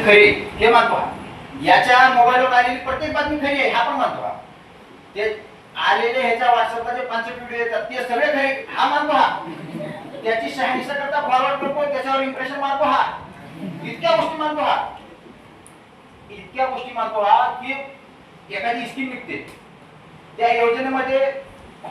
खरी हे मानतो हा. याच्या मोबाईलवर आलेली प्रत्येक बातमी खरी आहे हा पण मानतो हा. ते आलेले ह्याच्या व्हॉट्सअपला जे 5 व्हिडिओ येतात ते सगळे खरे हा मानतो हा. त्याची शहानिशा करता फॉरवर्ड करतो त्याच्यावर इम्प्रेशन मारतो हा. इतक्या गोष्टी मानतो हा. इतक्या गोष्टी मानतो हा की एखादी स्कीम निघते त्या योजनेमध्ये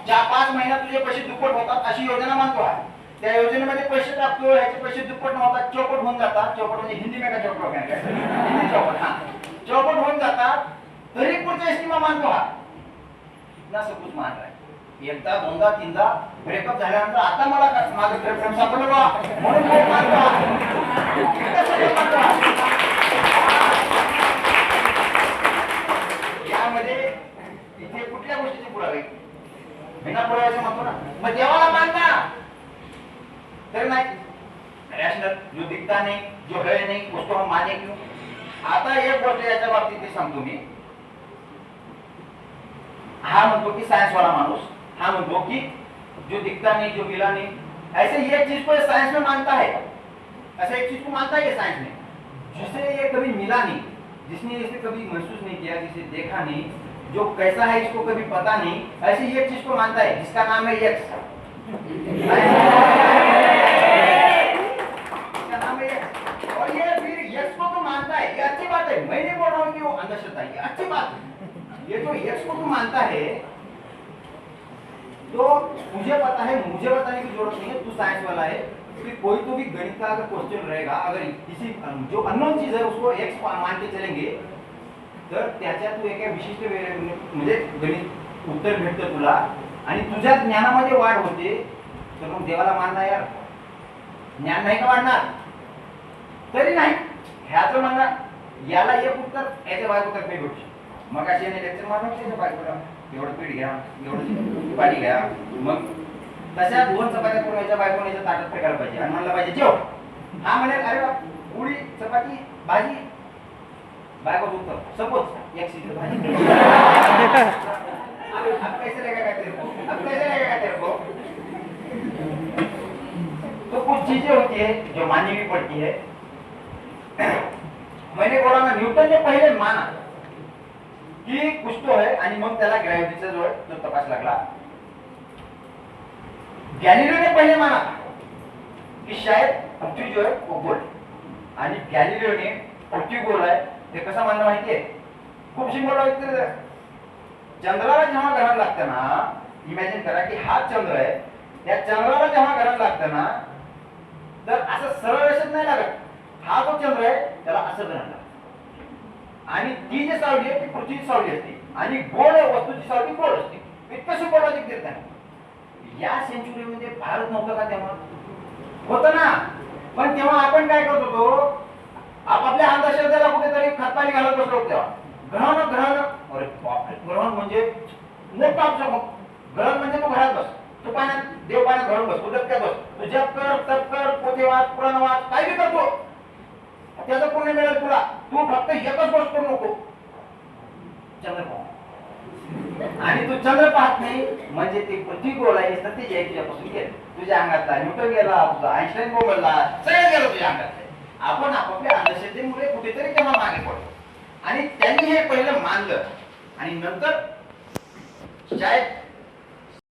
4-5 महिन्यात तुझे पैसे दुप्पट होतात अशी योजना मानतो हा. त्या योजनेमध्ये पैसे टाकतो ह्याचे पैसे दुप्पट होतात चौपट होऊन जातात. चौपट म्हणजे हिंदी में का चौपट हिंदी चौपट हा चौपट होऊन जातात तरी पुढच्या स्कीमा मानतो हा. ना सब कुछ मान रहा है. एकदा दोनदा तीनदा ब्रेकअप झाल्यानंतर आता मला माझं प्रेम सापडलं बा म्हणून खूप मानतो हा. यामध्ये इथे कुठल्या गोष्टीचे पुरावे बिना पुराव्याचे म्हणतो ना. मग देवाला मानना तर नाही रॅशनल जो दिखता नहीं जो है नहीं उसको हम माने क्यों. आता एक गोष्ट याच्या बाबतीत सांगतो मी. हा म्हणतो की साइंस वाला मानुस हा म्हणतो की जो दिखता नहीं जो मिला नहीं ऐसे ये चीज को साइंस में मानता है. ऐसे एक चीज को मानता है साइंस में जिसे ये कभी मिला नहीं जिसने इसे कभी महसूस नहीं किया जिसे देखा नहीं जो कैसा है इसको कभी पता नहीं ऐसे ये चीज को मानता है जिसका नाम है यक्स. और ये फिर यक्स को तो मानता है ये अच्छी बात है. मैं नहीं बोल रहा हूँ कि वो अंधश्रद्धा है ये अच्छी बात है. ये जो यक्स को तू मानता है तो मुझे पता है मुझे बताने की जरूरत नहीं है तू साइंस वाला है कि कोई तो भी गणित का अगर क्वेश्चन रहेगा अगर किसी जो अननोन चीज है उसको एक्स मान के चलेंगे तर त्याच्या तू एका विशिष्ट म्हणजे गणित उत्तर भेटतं तुला आणि तुझ्या ज्ञानामध्ये वाढ होते तर मग देवाला मानणार यार ज्ञान नाही का वाढणार तरी नाही ह्याचं म्हणणं याला एक उत्तर याच्या बायको तर भेटू मग अशी लेक्चर मारून त्याच्या बायकोला एवढं पीठ घ्या एवढं पाणी घ्या मग तशा 2 चपात्या करून याच्या बायकोने याच्या ताटात फेकायला पाहिजे आणि म्हणलं पाहिजे जेव हा म्हणे अरे बा पोळी चपाती भाजी बायको उत्तर सपोज एक सीट भाजी अब कैसे लगेगा तेरे को अब कैसे लगेगा तेरे को. तो कुछ चीजें होती है जो माननी भी पड़ती है. मैंने बोला ना न्यूटन ने पहले माना कि कुछ तो है आणि मग त्याला ग्रॅव्हिटीचा जो आहे तो तपास लागला. गॅलिलियो ने पहले माना कि शायद पृथ्वी जो है वो गोल आणि गॅलिलियो ने पृथ्वी गोल आहे ते कसं मानलं माहितीये खूप सिंपल आहे. चंद्राला जेव्हा ग्रहण लागतं ना इमॅजिन करा की हा चंद्र आहे त्या चंद्राला जेव्हा ग्रहण लागतं ना तर असं सरळ रेषेत नाही लागत. हा जो चंद्र आहे त्याला असं ग्रहण लागतं आणि ती जी सावली आहे ती पृथ्वीची सावली असते आणि गोल वस्तूची सावली गोल असते. इतकं सिंपल लॉजिक देत नाही. या सेंचुरीमध्ये भारत नव्हतं का तेव्हा होतं ना. पण तेव्हा आपण काय करत होतो आपापल्या अंधश्रद्धेला कुठेतरी खतपाणी घालत बसलो होतो. तेव्हा ग्रहण ग्रहण अरे बापरे ग्रहण म्हणजे मोठा ग्रहण म्हणजे तू घरात बस तू पाण्यात देव पाण्यात घरून बस तू डबक्यात बस तू जप कर तप कर पोथे वाच पुराण वाच काय बी करतो त्याचं पुण्य मिळेल तुला. तू फक्त एकच गोष्ट करू नको चंद्र पाह आणि तू चंद्र पाहत नाही म्हणजे ते पृथ्वी गोल आहे सत्य जे तुझ्यापासून गेलं. तुझ्या अंगातला न्यूटन गेला तुझा आईन्स्टाईन बोलला सगळं गेलं तुझ्या अंगात. आपण आपापल्या अंधश्रद्धेमुळे कुठेतरी तेव्हा मागे पडतो आणि त्यांनी हे पहिलं मानलं आणि नंतर शायद